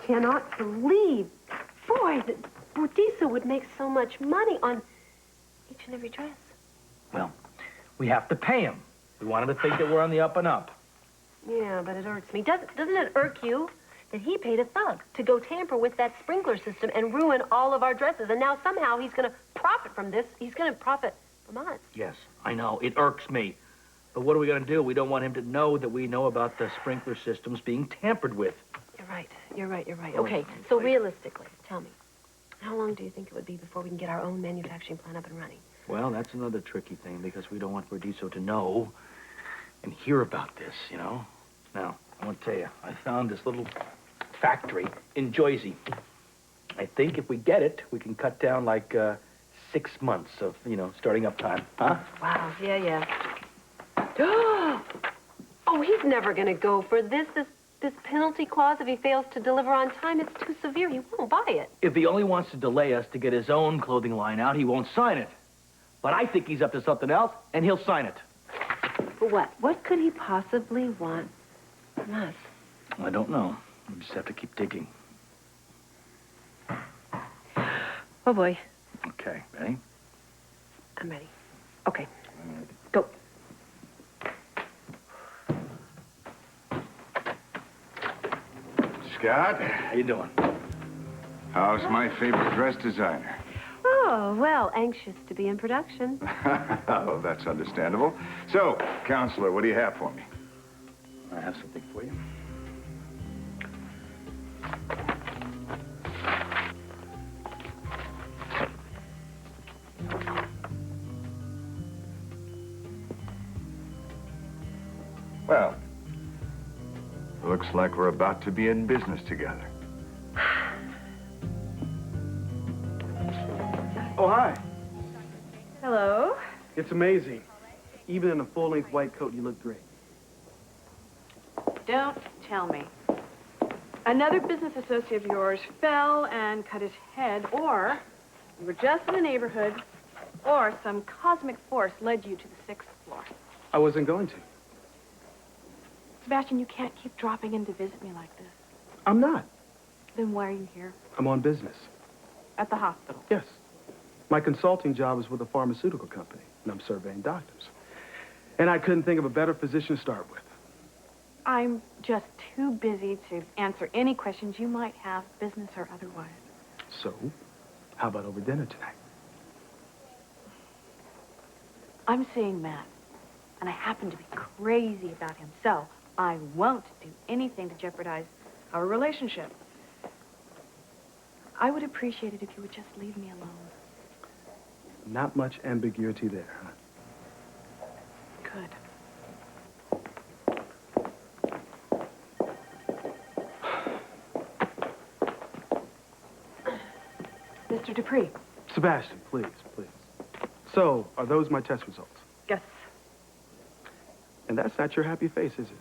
cannot believe, boy, that Budisa would make so much money on each and every dress. Well, we have to pay him. We want him to think that we're on the up and up. Yeah, but it irks me. Doesn't it irk you that he paid a thug to go tamper with that sprinkler system and ruin all of our dresses, and now somehow he's going to profit from this? He's going to profit from us. Yes, I know. It irks me. But what are we going to do? We don't want him to know that we know about the sprinkler systems being tampered with. You're right. Okay, so realistically, tell me, how long do you think it would be before we can get our own manufacturing plant up and running? Well, that's another tricky thing, because we don't want Verdiso to know and hear about this, you know? Now, I want to tell you, I found this little factory in Jersey. I think if we get it, we can cut down like 6 months of, starting up time. Huh? Wow, yeah. Oh, he's never going to go for this penalty clause if he fails to deliver on time. It's too severe. He won't buy it. If he only wants to delay us to get his own clothing line out, he won't sign it. But I think he's up to something else, and he'll sign it. For what? What could he possibly want from us? I don't know. We just have to keep digging. Oh, boy. Okay, ready? I'm ready. Okay. Go. Scott? How you doing? How's my favorite dress designer? Oh, well, anxious to be in production. Oh, that's understandable. So, counselor, what do you have for me? I have something for you. Well, looks like we're about to be in business together. Oh, hi. Hello. It's amazing. Even in a full-length white coat, you look great. Don't tell me. Another business associate of yours fell and cut his head, or you were just in the neighborhood, or some cosmic force led you to the 6th floor. I wasn't going to. Sebastian, you can't keep dropping in to visit me like this. I'm not. Then why are you here? I'm on business. At the hospital? Yes. My consulting job is with a pharmaceutical company, and I'm surveying doctors. And I couldn't think of a better position to start with. I'm just too busy to answer any questions you might have, business or otherwise. So, how about over dinner tonight? I'm seeing Matt, and I happen to be crazy about him, so I won't do anything to jeopardize our relationship. I would appreciate it if you would just leave me alone. Not much ambiguity there, huh? Good. Mr. Dupree. Sebastian, please. So, are those my test results? Yes. And that's not your happy face, is it?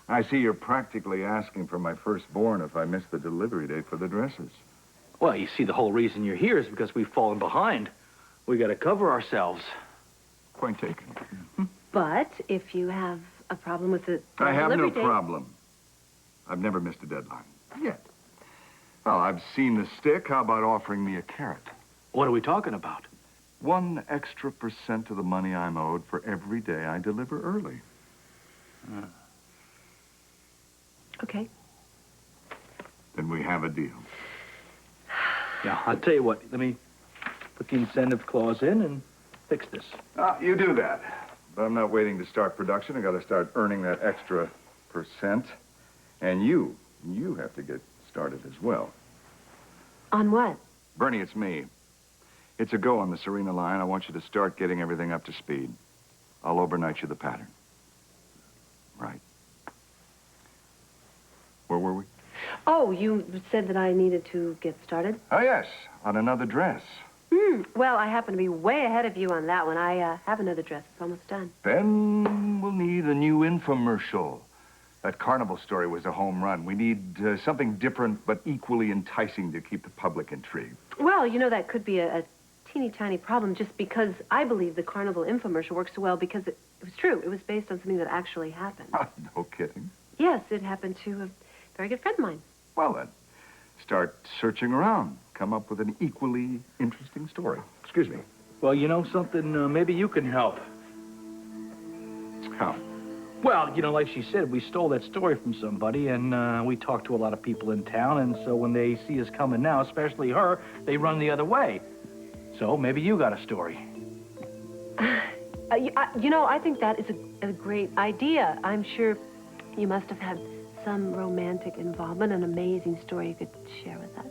I see you're practically asking for my firstborn if I miss the delivery date for the dresses. Well, you see, the whole reason you're here is because we've fallen behind. We got to cover ourselves. Point taken. But if you have a problem with the I have no delivery date... problem. I've never missed a deadline. Yet. Well, I've seen the stick. How about offering me a carrot? What are we talking about? 1 extra % of the money I'm owed for every day I deliver early. Okay. Then we have a deal. Yeah, I'll tell you what. Let me put the incentive clause in and fix this. You do that. But I'm not waiting to start production. I got to start earning that extra %. And you have to get started as well. On what? Bernie, it's me. It's a go on the Serena line. I want you to start getting everything up to speed. I'll overnight you the pattern. Right. Where were we? Oh, you said that I needed to get started? Oh, yes, on another dress. Well, I happen to be way ahead of you on that one. I have another dress. It's almost done. Then we'll need a new infomercial. That carnival story was a home run. We need something different but equally enticing to keep the public intrigued. Well, you know, that could be a teeny tiny problem just because I believe the carnival infomercial works so well because it was true. It was based on something that actually happened. No kidding. Yes, it happened to a very good friend of mine. Well, then, start searching around. Come up with an equally interesting story. Excuse me. Well, you know something? Maybe you can help. How? Well, you know, like she said, we stole that story from somebody, and we talked to a lot of people in town, and so when they see us coming now, especially her, they run the other way. So maybe you got a story. You know, I think that is a great idea. I'm sure you must have had some romantic involvement, an amazing story you could share with us.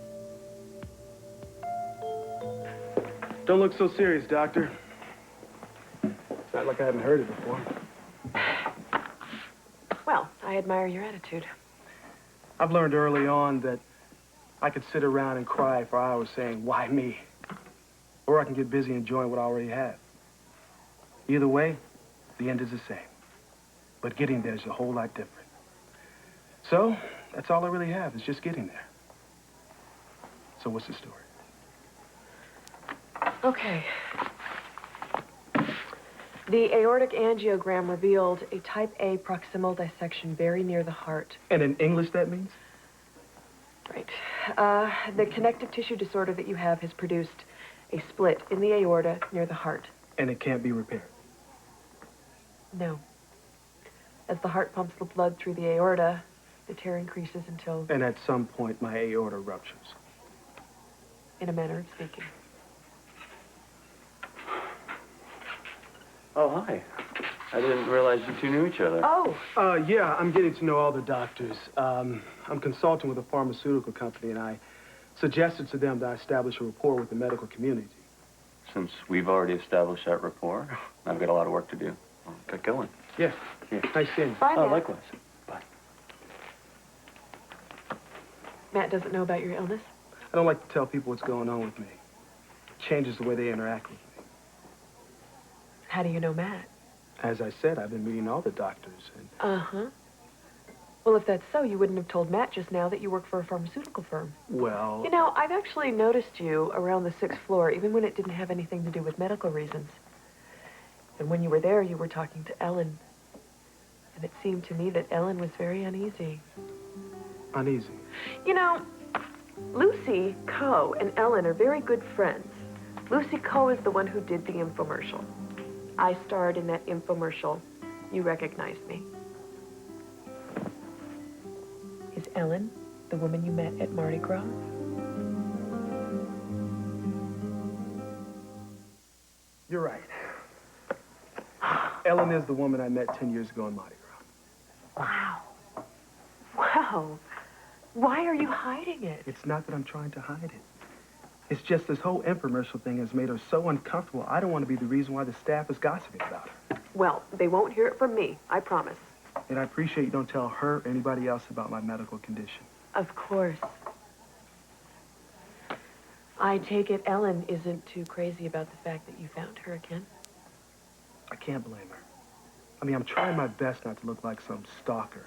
Don't look so serious, Doctor. It's not like I haven't heard it before. Well, I admire your attitude. I've learned early on that I could sit around and cry for hours saying, why me? Or I can get busy enjoying what I already have. Either way, the end is the same. But getting there is a whole lot different. So, that's all I really have, is just getting there. So what's the story? Okay. The aortic angiogram revealed a type A proximal dissection very near the heart. And in English, that means? Right. The connective tissue disorder that you have has produced a split in the aorta near the heart. And it can't be repaired. No. As the heart pumps the blood through the aorta, the tear increases until... And at some point, my aorta ruptures. In a manner of speaking. Oh, hi. I didn't realize you two knew each other. Oh! Yeah, I'm getting to know all the doctors. I'm consulting with a pharmaceutical company, and I suggested to them that I establish a rapport with the medical community. Since we've already established that rapport, I've got a lot of work to do. I'll get going. Yeah. Here. Nice seeing you. Bye, Oh, Matt. likewise. Bye. Matt doesn't know about your illness? I don't like to tell people what's going on with me. It changes the way they interact with me. How do you know Matt? As I said, I've been meeting all the doctors, and Uh-huh. Well, if that's so, you wouldn't have told Matt just now that you work for a pharmaceutical firm. well, You know, I've actually noticed you around the 6th floor, even when it didn't have anything to do with medical reasons. And when you were there, you were talking to Ellen. And it seemed to me that Ellen was very uneasy. uneasy. You know, Lucy Coe and Ellen are very good friends. Lucy Coe is the one who did the infomercial. I starred in that infomercial. You recognized me. Is Ellen the woman you met at Mardi Gras? You're right. Ellen is the woman I met 10 years ago in Mardi Gras. Wow. Wow. Why are you hiding it? It's not that I'm trying to hide it. It's just this whole infomercial thing has made her so uncomfortable, I don't want to be the reason why the staff is gossiping about her. Well, they won't hear it from me, I promise. And I appreciate you don't tell her or anybody else about my medical condition. Of course. I take it Ellen isn't too crazy about the fact that you found her again? I can't blame her. I mean, I'm trying my best not to look like some stalker.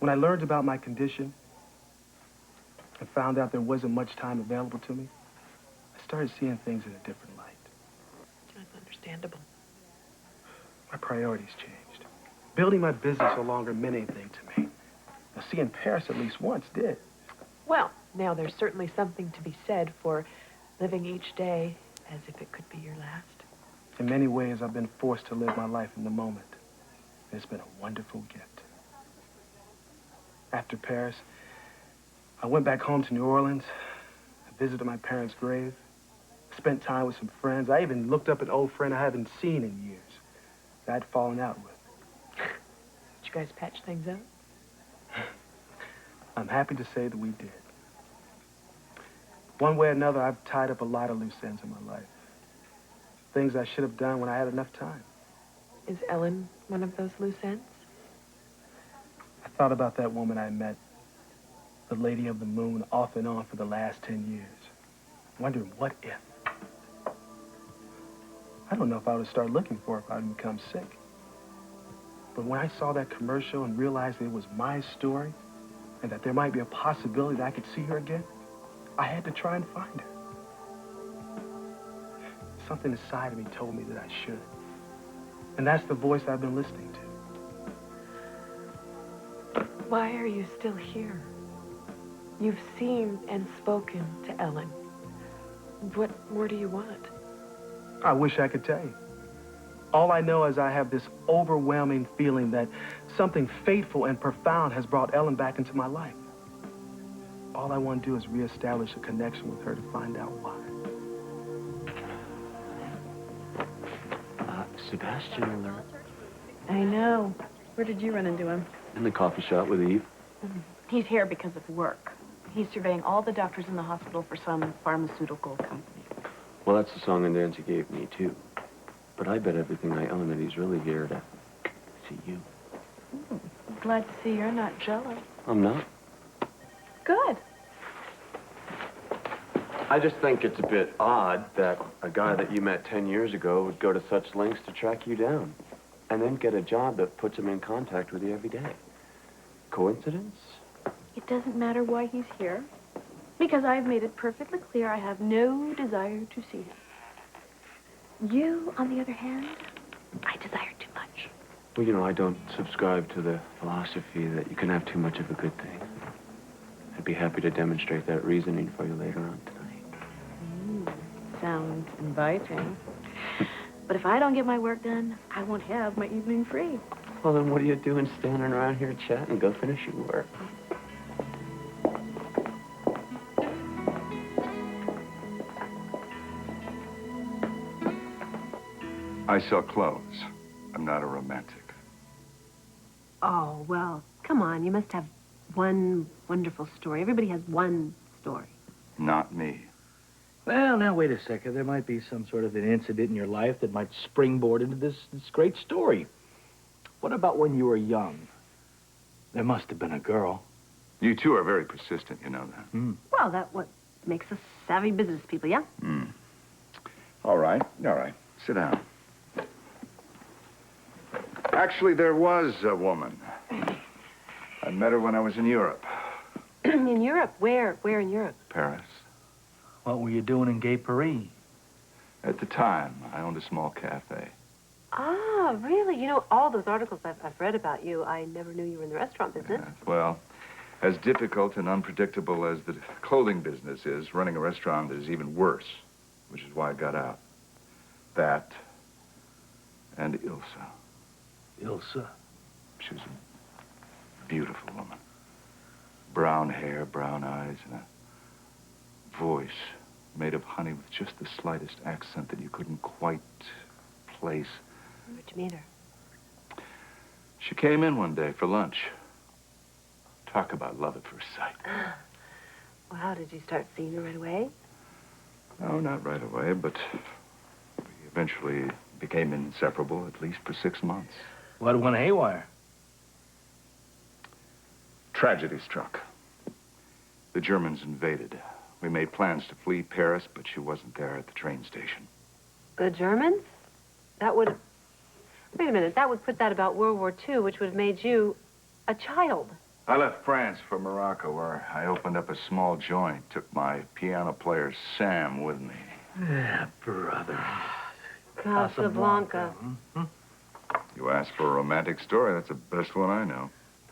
When I learned about my condition and found out there wasn't much time available to me, I started seeing things in a different light. That's understandable. My priorities changed. Building my business no longer meant anything to me. Now, seeing Paris at least once did. Well, now there's certainly something to be said for living each day as if it could be your last. In many ways, I've been forced to live my life in the moment. It's been a wonderful gift. After Paris, I went back home to New Orleans. I visited my parents' grave. Spent time with some friends. I even looked up an old friend I haven't seen in years that I'd fallen out with. Did you guys patch things up? I'm happy to say that we did. One way or another, I've tied up a lot of loose ends in my life. things I should have done when I had enough time. Is Ellen one of those loose ends? I thought about that woman I met, the Lady of the Moon, off and on for the last 10 years. Wondering what if. I don't know if I would start looking for her if I'd become sick. But when I saw that commercial and realized it was my story and that there might be a possibility that I could see her again, I had to try and find her. Something inside of me told me that I should. And that's the voice I've been listening to. Why are you still here? You've seen and spoken to Ellen. What more do you want? I wish I could tell you. All I know is I have this overwhelming feeling that something fateful and profound has brought Ellen back into my life. All I want to do is reestablish a connection with her to find out why. Sebastian, I know. Where did you run into him? in the coffee shop with Eve. He's here because of work. He's surveying all the doctors in the hospital for some pharmaceutical company. Well, that's the song and dance he gave me, too. But I bet everything I own that he's really here to see you. Glad to see you're not jealous. I'm not. Good. I just think it's a bit odd that a guy that you met 10 years ago would go to such lengths to track you down and then get a job that puts him in contact with you every day. Coincidence? It doesn't matter why he's here, because I've made it perfectly clear I have no desire to see him. You, on the other hand, I desire too much. Well, you know, I don't subscribe to the philosophy that you can have too much of a good thing. I'd be happy to demonstrate that reasoning for you later on tonight. Sounds inviting. But if I don't get my work done, I won't have my evening free. Well, then what are you doing standing around here chatting? Go finish your work. I sell clothes. I'm not a romantic. Oh, well, come on. You must have one wonderful story. Everybody has one story. Not me. Well, now, wait a second. There might be some sort of an incident in your life that might springboard into this great story. What about when you were young? There must have been a girl. You two are very persistent, you know that. Well, that's what makes us savvy business people, yeah? All right. Sit down. Actually, there was a woman. I met her when I was in Europe. In Europe? Where in Europe? Paris. What were you doing in Gay Paris? At the time, I owned a small cafe. Ah, really? You know, all those articles I've read about you, I never knew you were in the restaurant business. Well, as difficult and unpredictable as the clothing business is, running a restaurant is even worse, which is why I got out. That and Ilsa. Ilsa? She was a beautiful woman. Brown hair, brown eyes, and a voice made of honey with just the slightest accent that you couldn't quite place. Where'd you meet her? She came in one day for lunch. Talk about love at first sight. Wow, did you start seeing her right away? No, not right away, but we eventually became inseparable, at least for 6 months. What went haywire? Tragedy struck. The Germans invaded. We made plans to flee Paris, but she wasn't there at the train station. The Germans? That would... Wait a minute, that would put that about World War II, which would have made you a child. I left France for Morocco, where I opened up a small joint, took my piano player Sam with me. Yeah, brother. Casablanca. You asked for a romantic story, that's the best one I know.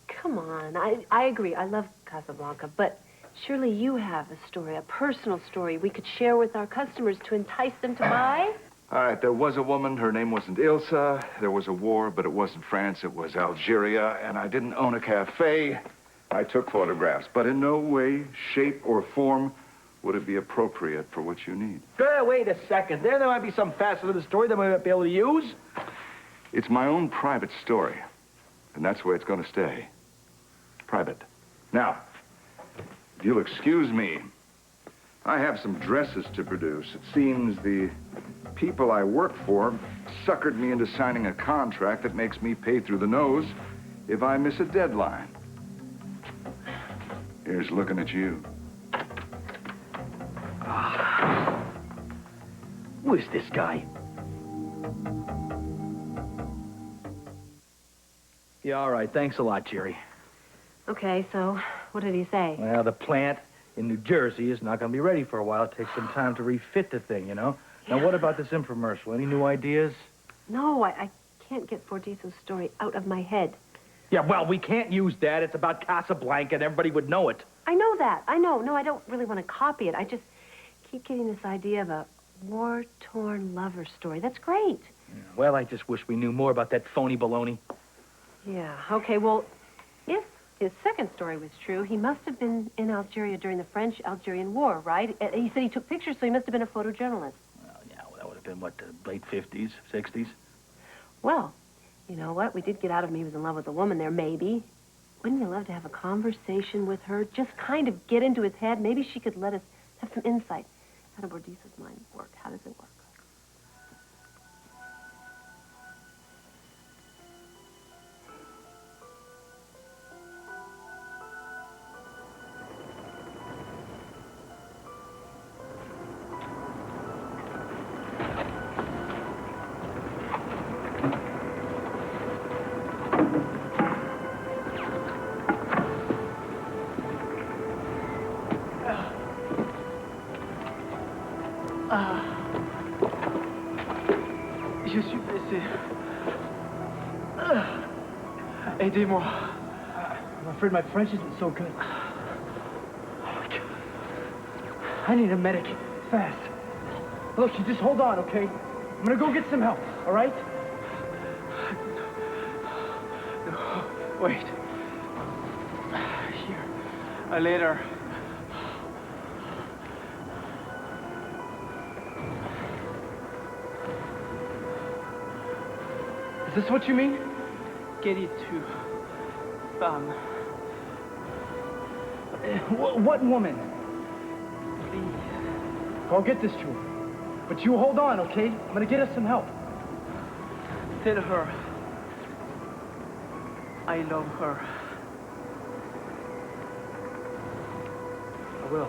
Come on, I agree. I love Casablanca, but surely you have a story, a personal story we could share with our customers to entice them to buy? All right, there was a woman, her name wasn't Ilsa. There was a war, but it wasn't France, it was Algeria, and I didn't own a cafe. I took photographs, but in no way, shape, or form would it be appropriate for what you need. Wait a second. There might be some facet of the story that we might be able to use. It's my own private story, and that's where it's going to stay. Private. Now, if you'll excuse me, I have some dresses to produce. It seems the people I work for suckered me into signing a contract that makes me pay through the nose if I miss a deadline. Here's looking at you. Who is this guy? Yeah, all right. Thanks a lot, Jerry. Okay, so what did he say? Well, the plant in New Jersey is not going to be ready for a while. It takes some time to refit the thing, you know? Now, what about this infomercial? Any new ideas? No, I can't get Bordisso's story out of my head. Yeah, well, we can't use that. It's about Casablanca, and everybody would know it. I know that. I know. No, I don't really want to copy it. I just keep getting this idea of a war-torn lover story. That's great. Yeah, well, I just wish we knew more about that phony baloney. Yeah, okay, well, if his second story was true, he must have been in Algeria during the French-Algerian War, right? He said he took pictures, so he must have been a photojournalist. Well, yeah, well, that would have been, what, the late 50s, 60s? Well, you know what? We did get out of him. He was in love with a woman there, maybe. Wouldn't you love to have a conversation with her? Just kind of get into his head. Maybe she could let us have some insight. How do Bordisso's mind work? How does it work? Je suis blessé. Aidez-moi. I'm afraid my French isn't so good. I need a medic. Fast. Look, you just hold on, okay? I'm gonna go get some help, all right? No, wait. Here. Later. Is this what you mean? Get it to femme. What woman? Please. I'll get this to her. But you hold on, okay? I'm gonna get us some help. Tell her I love her. I will.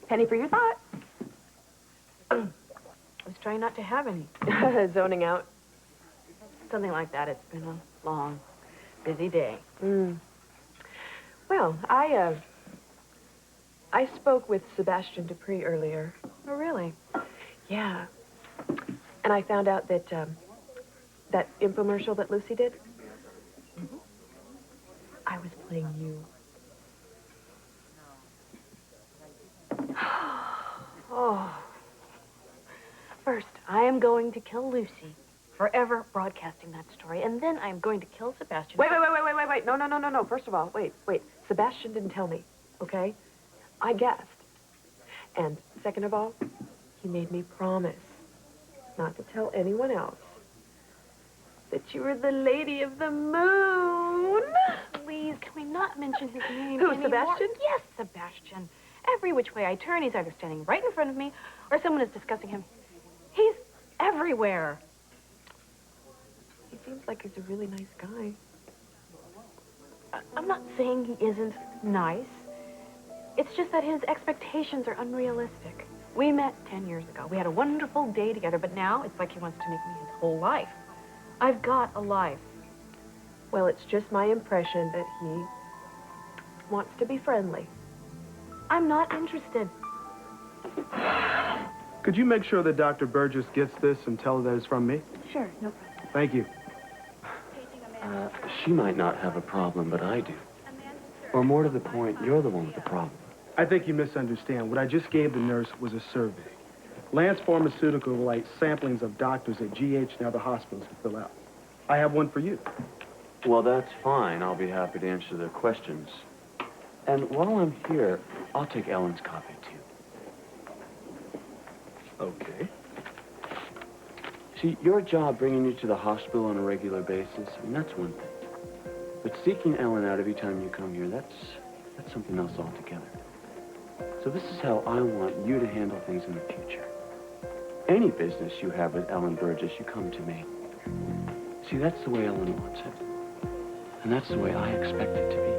Penny for your thought. I was trying not to have any. Zoning out. Something like that. It's been a long, busy day. Well, I spoke with Sebastian Dupree earlier. Oh, really? Yeah. And I found out that, that infomercial that Lucy did, I was playing you. Oh. First, I am going to kill Lucy, forever broadcasting that story, and then I am going to kill Sebastian. Wait. No. First of all, wait. Sebastian didn't tell me, okay? I guessed. And second of all, he made me promise not to tell anyone else that you were the lady of the moon. Please, can we not mention his name Who, anymore? Sebastian? Yes, Sebastian. Every which way I turn, he's either standing right in front of me or someone is discussing him. He's everywhere. He seems like he's a really nice guy. I'm not saying he isn't nice. It's just that his expectations are unrealistic. We met 10 years ago. We had a wonderful day together, but now it's like he wants to make me his whole life. I've got a life. Well, it's just my impression that he wants to be friendly. I'm not interested. Could you make sure that Dr. Burgess gets this and tell her that it's from me? Sure, no problem. Thank you. She might not have a problem, but I do. Or more to the point, you're the one with the problem. I think you misunderstand. What I just gave the nurse was a survey. Lance Pharmaceutical will like samplings of doctors at GH and other hospitals to fill out. I have one for you. Well, that's fine. I'll be happy to answer their questions. And while I'm here, I'll take Ellen's copy, too. Okay. See, your job bringing you to the hospital on a regular basis, I mean, that's one thing. But seeking Ellen out every time you come here, that's something else altogether. So this is how I want you to handle things in the future. Any business you have with Ellen Burgess, you come to me. See, that's the way Ellen wants it. And that's the way I expect it to be.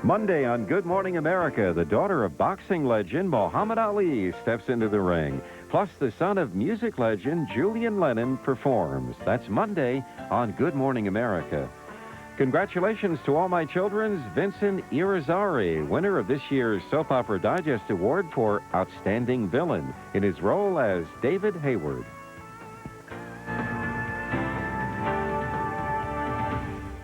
Monday on Good Morning America, the daughter of boxing legend Muhammad Ali steps into the ring. Plus, the son of music legend Julian Lennon performs. That's Monday on Good Morning America. Congratulations to all my children's Vincent Irizarry, winner of this year's Soap Opera Digest Award for Outstanding Villain in his role as David Hayward.